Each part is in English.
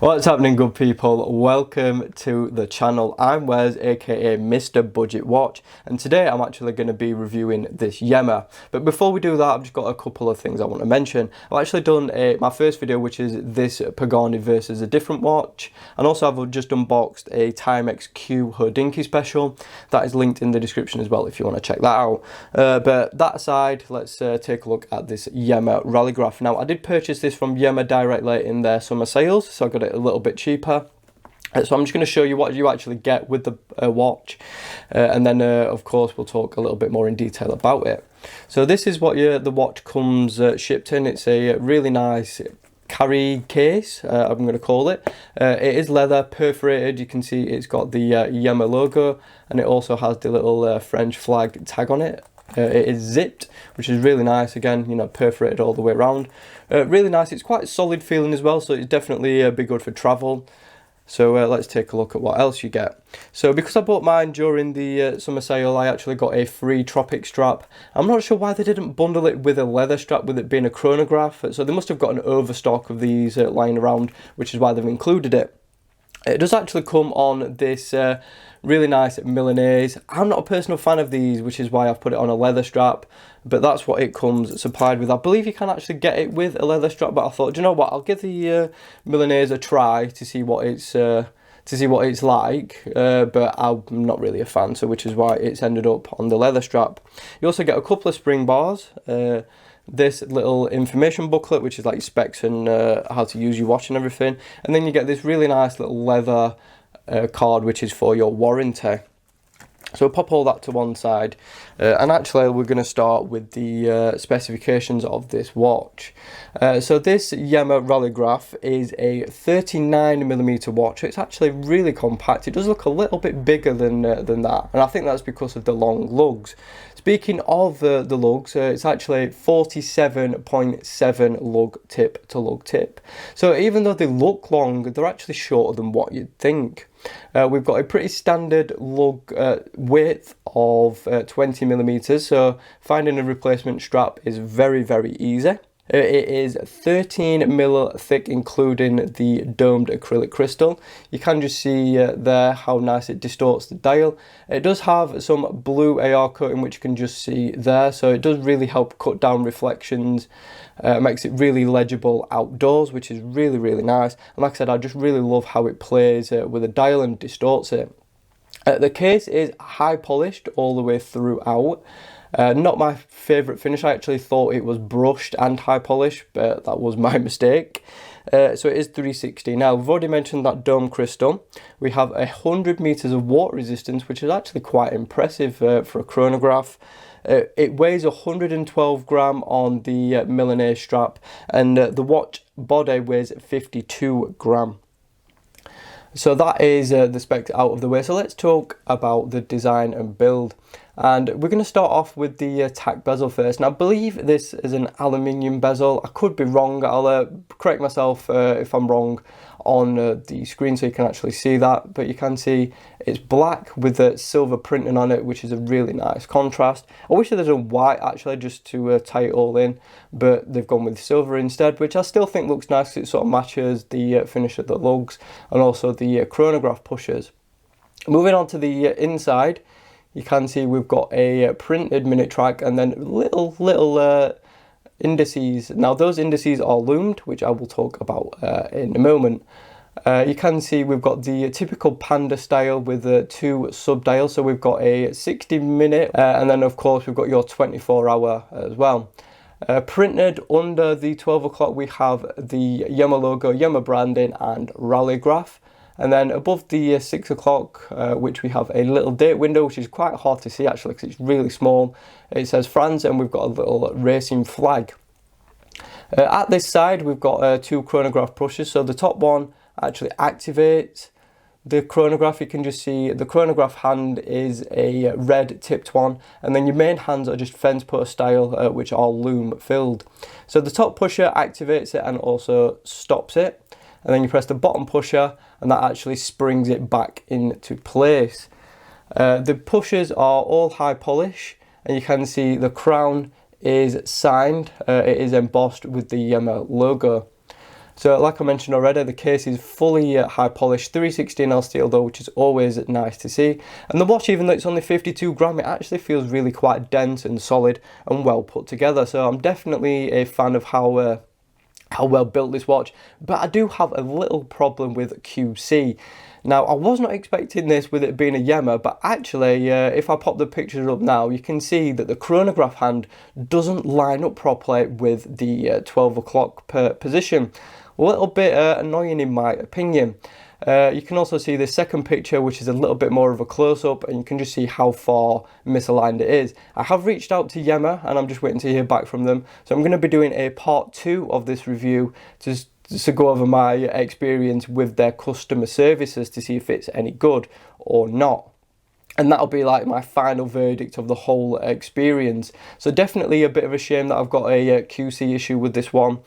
What's happening, good people? Welcome to the channel. I'm Wes, aka Mr. Budget Watch, and today I'm actually going to be reviewing this Yema. But before we do that, I've just got a couple of things I want to mention. I've actually done my first video, which is this Pagani versus a different watch, and also I've just unboxed a Timex Q Hodinkee special. That is linked in the description as well if you want to check that out. But that aside, let's take a look at this Yema Rallygraf. Now, I did purchase this from Yema directly in their summer sales, so I got it a little bit cheaper. So I'm just going to show you what you actually get with the watch, and then of course we'll talk a little bit more in detail about it. So this is what the watch comes shipped in. It's a really nice carry case, I'm going to call it. It is leather, perforated. You can see it's got the Yema logo, and it also has the little French flag tag on it. It is zipped, which is really nice. Again, you know, perforated all the way around. Really nice. It's quite solid feeling as well, so it's definitely be good for travel. So let's take a look at what else you get. So because I bought mine during the summer sale, I actually got a free Tropic strap. I'm not sure why they didn't bundle it with a leather strap, with it being a chronograph. So they must have got an overstock of these lying around, which is why they've included it. It does actually come on this really nice Milanese. I'm not a personal fan of these, which is why I've put it on a leather strap, but that's what it comes supplied with. I believe you can actually get it with a leather strap, but I thought, do you know what, I'll give the Milanese a try to see what it's like, but I'm not really a fan, so which is why it's ended up on the leather strap. You also get a couple of spring bars, this little information booklet, which is like specs and how to use your watch and everything, and then you get this really nice little leather card, which is for your warranty. So we'll pop all that to one side, and actually we're going to start with the specifications of this watch. So this Yema Rallygraf is a 39mm watch. It's actually really compact. It does look a little bit bigger than that, and I think that's because of the long lugs. Speaking of the lugs, it's actually 47.7 lug tip to lug tip. So even though they look long, they're actually shorter than what you'd think. We've got a pretty standard lug width of 20mm, so finding a replacement strap is very, very easy. It is 13mm thick, including the domed acrylic crystal. You can just see there how nice it distorts the dial. It does have some blue AR coating, which you can just see there, so it does really help cut down reflections. Makes it really legible outdoors, which is really, really nice. And like I said, I just really love how it plays with the dial and distorts it. The case is high polished all the way throughout. Not my favourite finish. I actually thought it was brushed and high polish, but that was my mistake. So it is 360. Now, we've already mentioned that dome crystal. We have 100 meters of water resistance, which is actually quite impressive for a chronograph. It weighs 112 gram on the Milanese strap, and the watch body weighs 52 gram. So that is the specs out of the way. So let's talk about the design and build. And we're going to start off with the tack bezel first. And I believe this is an aluminium bezel. I could be wrong. I'll correct myself if I'm wrong on the screen so you can actually see that. But you can see it's black with the silver printing on it, which is a really nice contrast. I wish there was a white actually, just to tie it all in, but they've gone with silver instead, which I still think looks nice because it sort of matches the finish of the lugs and also the chronograph pushers. Moving on to the inside, you can see we've got a printed minute track and then little indices. Now those indices are loomed, which I will talk about in a moment. You can see we've got the typical Panda style with two sub dials. So we've got a 60-minute and then of course we've got your 24-hour as well. Printed under the 12 o'clock we have the Yema logo, Yema branding and Rallygraf. And then above the 6 o'clock, which we have a little date window, which is quite hard to see actually because it's really small. It says France, and we've got a little racing flag. At this side, we've got two chronograph pushes. So the top one actually activates the chronograph. You can just see the chronograph hand is a red tipped one, and then your main hands are just fence post style, which are loom filled. So the top pusher activates it and also stops it. And then you press the bottom pusher and that actually springs it back into place. The pushers are all high polish, and you can see the crown is signed. It is embossed with the Yema logo. So like I mentioned already, the case is fully high polished 316L steel though, which is always nice to see. And the watch, even though it's only 52 gram, it actually feels really quite dense and solid and well put together. So I'm definitely a fan of how well built this watch, but I do have a little problem with QC. Now, I was not expecting this with it being a Yema, but actually, if I pop the pictures up now, you can see that the chronograph hand doesn't line up properly with the 12 o'clock position. A little bit annoying in my opinion. You can also see the second picture, which is a little bit more of a close-up, and you can just see how far misaligned it is. I have reached out to Yema, and I'm just waiting to hear back from them. So I'm going to be doing a part 2 of this review to go over my experience with their customer services to see if it's any good or not. And that'll be like my final verdict of the whole experience. So definitely a bit of a shame that I've got a QC issue with this one.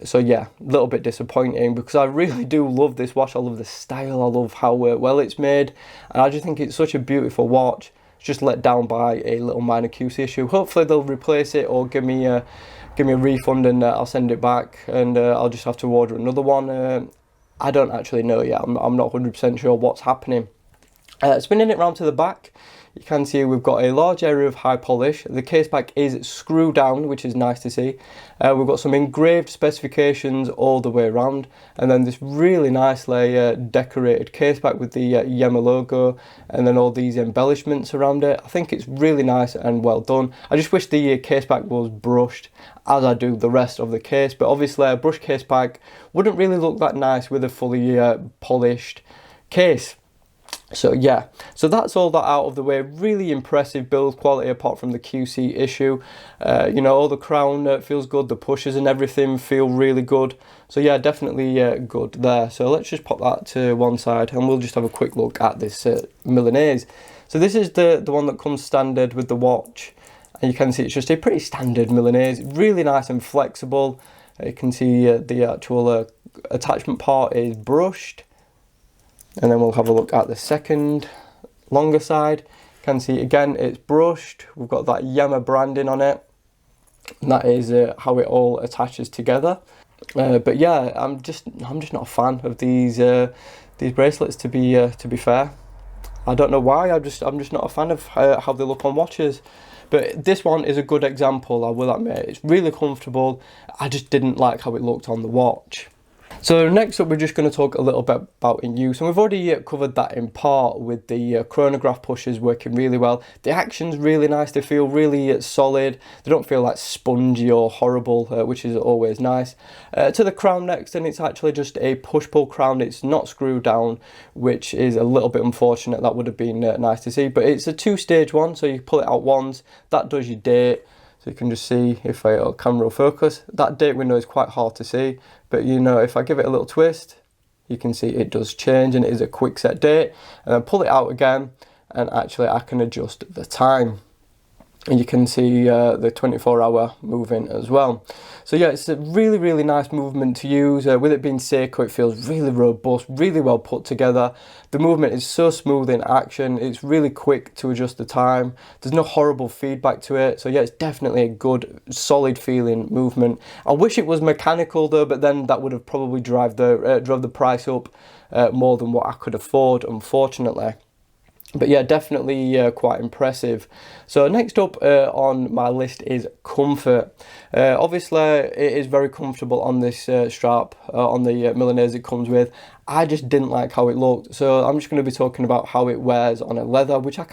So yeah, a little bit disappointing because I really do love this watch. I love the style, I love how well it's made, and I just think it's such a beautiful watch. It's just let down by a little minor QC issue. Hopefully they'll replace it or give me a refund and I'll send it back, and I'll just have to order another one. I don't actually know yet. I'm not 100% sure what's happening. Spinning it round to the back, you can see we've got a large area of high polish. The case back is screwed down, which is nice to see. We've got some engraved specifications all the way around, and then this really nicely decorated case back with the Yema logo, and then all these embellishments around it. I think it's really nice and well done. I just wish the case back was brushed, as I do the rest of the case, but obviously a brushed case back wouldn't really look that nice with a fully polished case. So yeah, so that's all that out of the way. Really impressive build quality apart from the QC issue. You know, all the crown feels good, the pushes and everything feel really good. So yeah, definitely good there. So let's just pop that to one side and we'll just have a quick look at this Milanese. So this is the one that comes standard with the watch. And you can see it's just a pretty standard Milanese, really nice and flexible. You can see the actual attachment part is brushed. And then we'll have a look at the second longer side. You can see again it's brushed. We've got that Yema branding on it. And that is how it all attaches together. But yeah, I'm just not a fan of these bracelets to be fair. I don't know why. I'm just not a fan of how they look on watches. But this one is a good example, I will admit. It's really comfortable. I just didn't like how it looked on the watch. So next up, we're just going to talk a little bit about in use, and we've already covered that in part with the chronograph pushes working really well. The action's really nice, they feel really solid, they don't feel like spongy or horrible, which is always nice. To the crown next, and it's actually just a push-pull crown, it's not screwed down, which is a little bit unfortunate. That would have been nice to see, but it's a two-stage one, so you pull it out once, that does your date. So you can just see, if I camera will focus, that date window is quite hard to see, but you know, if I give it a little twist, you can see it does change and it is a quick set date. And then pull it out again, and actually I can adjust the time. And you can see the 24-hour moving as well. So yeah, it's a really, really nice movement to use. With it being Seiko, it feels really robust, really well put together. The movement is so smooth in action. It's really quick to adjust the time. There's no horrible feedback to it. So yeah, it's definitely a good, solid feeling movement. I wish it was mechanical though, but then that would have probably drove the price up more than what I could afford, unfortunately. But yeah, definitely quite impressive. So next up on my list is comfort. Obviously, it is very comfortable on this strap, on the Milanese it comes with. I just didn't like how it looked, so I'm just going to be talking about how it wears on a leather, which I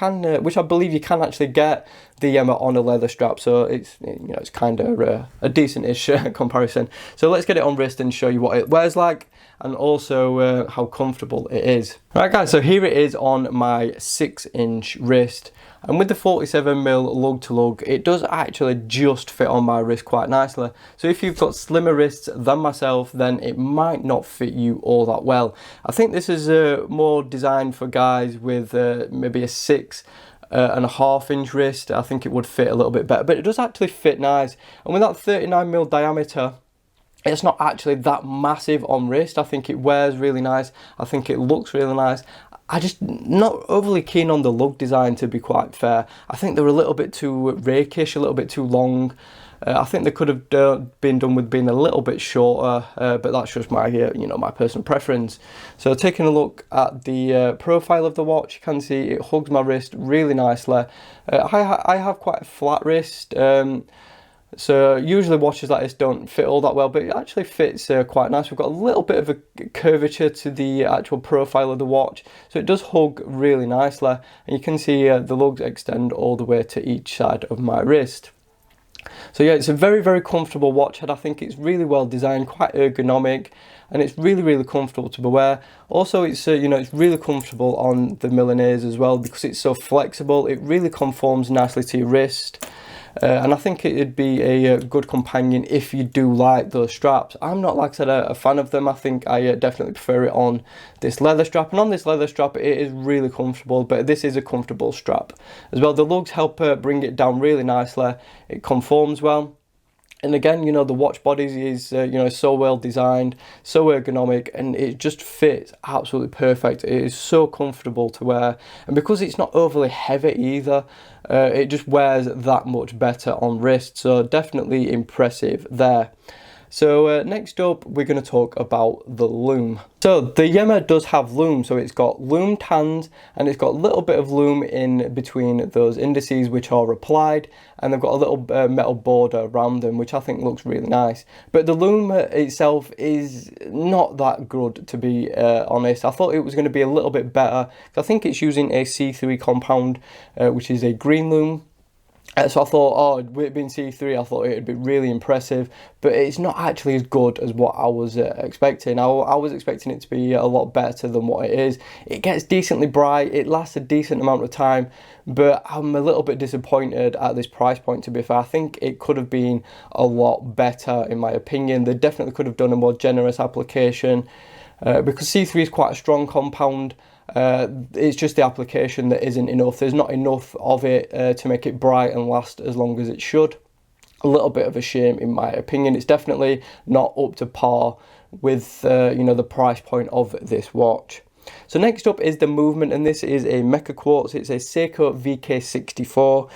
believe you can actually get the Yema on a leather strap. So it's it's kind of a decent-ish comparison. So let's get it on wrist and show you what it wears like, and also how comfortable it is. Right guys, so here it is on my 6-inch wrist, and with the 47mm lug to lug, it does actually just fit on my wrist quite nicely. So if you've got slimmer wrists than myself, then it might not fit you all that well. I think this is more designed for guys with maybe a 6.5-inch wrist. I think it would fit a little bit better, but it does actually fit nice. And with that 39mm diameter, it's not actually that massive on wrist. I think it wears really nice. I think it looks really nice. I just not overly keen on the lug design, to be quite fair. I think they're a little bit too rakish, a little bit too long. I think they could have been done with being a little bit shorter, but that's just my my personal preference. So taking a look at the profile of the watch, you can see it hugs my wrist really nicely. I have quite a flat wrist, so usually watches like this don't fit all that well, but it actually fits quite nice. We've got a little bit of a curvature to the actual profile of the watch, so it does hug really nicely, and you can see the lugs extend all the way to each side of my wrist. So yeah, it's a very, very comfortable watch head. I think it's really well designed, quite ergonomic, and it's really, really comfortable to wear. Also, it's it's really comfortable on the Milanese as well, because it's so flexible. It really conforms nicely to your wrist. And I think it'd be a good companion if you do like those straps. I'm not, like I said, a fan of them. I think I definitely prefer it on this leather strap. And on this leather strap, it is really comfortable, but this is a comfortable strap as well. The lugs help bring it down really nicely. It conforms well. And again, the watch body is, so well designed, so ergonomic, and it just fits absolutely perfect. It is so comfortable to wear. And because it's not overly heavy either, it just wears that much better on wrist. So definitely impressive there. So next up, we're going to talk about the Lume. So the Yema does have Lume, so it's got Lume tans, and it's got a little bit of Lume in between those indices which are applied, and they've got a little metal border around them, which I think looks really nice. But the Lume itself is not that good, to be honest. I thought it was going to be a little bit better. I think it's using a C3 compound, which is a green Lume. So I thought, with it being C3, I thought it would be really impressive, but it's not actually as good as what I was expecting. I was expecting it to be a lot better than what it is. It gets decently bright, it lasts a decent amount of time, but I'm a little bit disappointed at this price point, to be fair. I think it could have been a lot better, in my opinion. They definitely could have done a more generous application, because C3 is quite a strong compound. It's just the application that isn't enough. There's not enough of it to make it bright and last as long as it should. A little bit of a shame, in my opinion. It's definitely not up to par with the price point of this watch. So next up is the movement, and this is a meca-quartz. It's a Seiko VK64.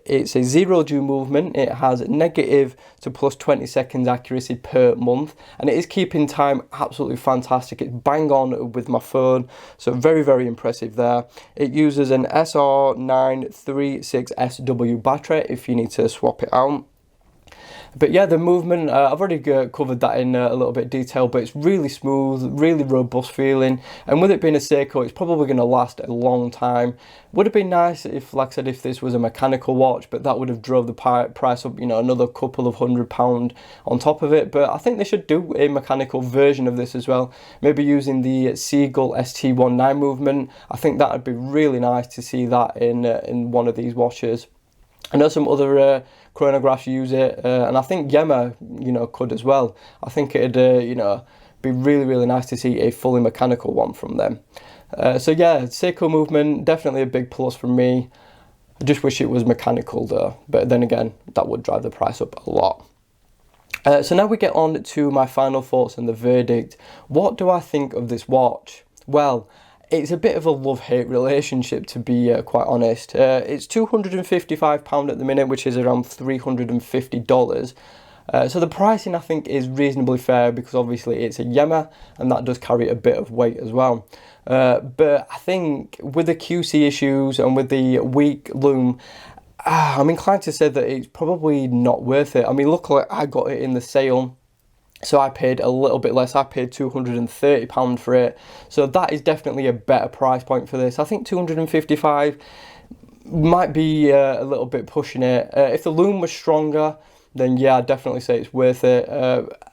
It's a 0 dew movement. It has negative to plus 20 seconds accuracy per month, and it is keeping time absolutely fantastic. It's bang on with my phone, so very, very impressive there. It uses an SR936SW battery if you need to swap it out. But yeah, the movement, I've already covered that in a little bit of detail, but it's really smooth, really robust feeling. And with it being a Seiko, it's probably going to last a long time. Would have been nice if, like I said, if this was a mechanical watch, but that would have drove the price up, another couple of £100 on top of it. But I think they should do a mechanical version of this as well. Maybe using the Seagull ST19 movement. I think that would be really nice to see that in one of these watches. I know some other chronographs use it, and I think Yema, could as well. I think it'd, be really, really nice to see a fully mechanical one from them. So yeah, Seiko movement, definitely a big plus for me. I just wish it was mechanical though, but then again, that would drive the price up a lot. So now we get on to my final thoughts and the verdict. What do I think of this watch? Well, it's a bit of a love-hate relationship, to be quite honest. It's £255 at the minute, which is around $350. So the pricing, I think, is reasonably fair, because obviously it's a Yema, and that does carry a bit of weight as well. But I think with the QC issues and with the weak Lume, I'm inclined to say that it's probably not worth it. I mean, luckily I got it in the sale, so I paid a little bit less. I paid £230 for it. So that is definitely a better price point for this. I think £255 might be a little bit pushing it. If the Lume was stronger, then yeah, I'd definitely say it's worth it.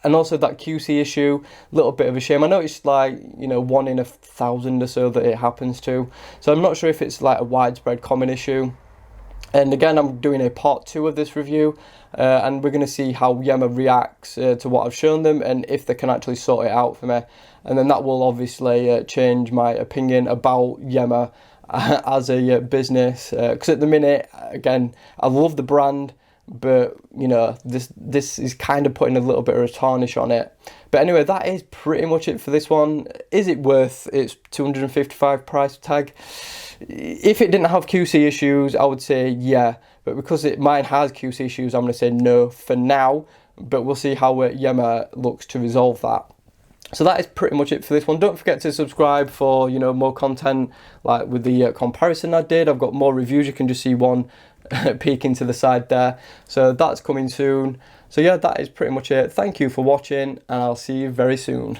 And also that QC issue, a little bit of a shame. I know it's like, 1 in 1,000 or so that it happens to. So I'm not sure if it's like a widespread common issue. And again, I'm doing a part 2 of this review, and we're going to see how Yema reacts to what I've shown them, and if they can actually sort it out for me. And then that will obviously change my opinion about Yema as a business, because at the minute, again, I love the brand, but you know, this is kind of putting a little bit of a tarnish on it. But anyway, that is pretty much it for this one. Is it worth its 255 price tag? If it didn't have QC issues, I would say yeah, but because mine has QC issues, I'm going to say no for now, but we'll see how Yema looks to resolve that. So that is pretty much it for this one. Don't forget to subscribe for, you know, more content like with the comparison I did. I've got more reviews. You can just see one peeking to the side there. So that's coming soon. So yeah, that is pretty much it. Thank you for watching, and I'll see you very soon.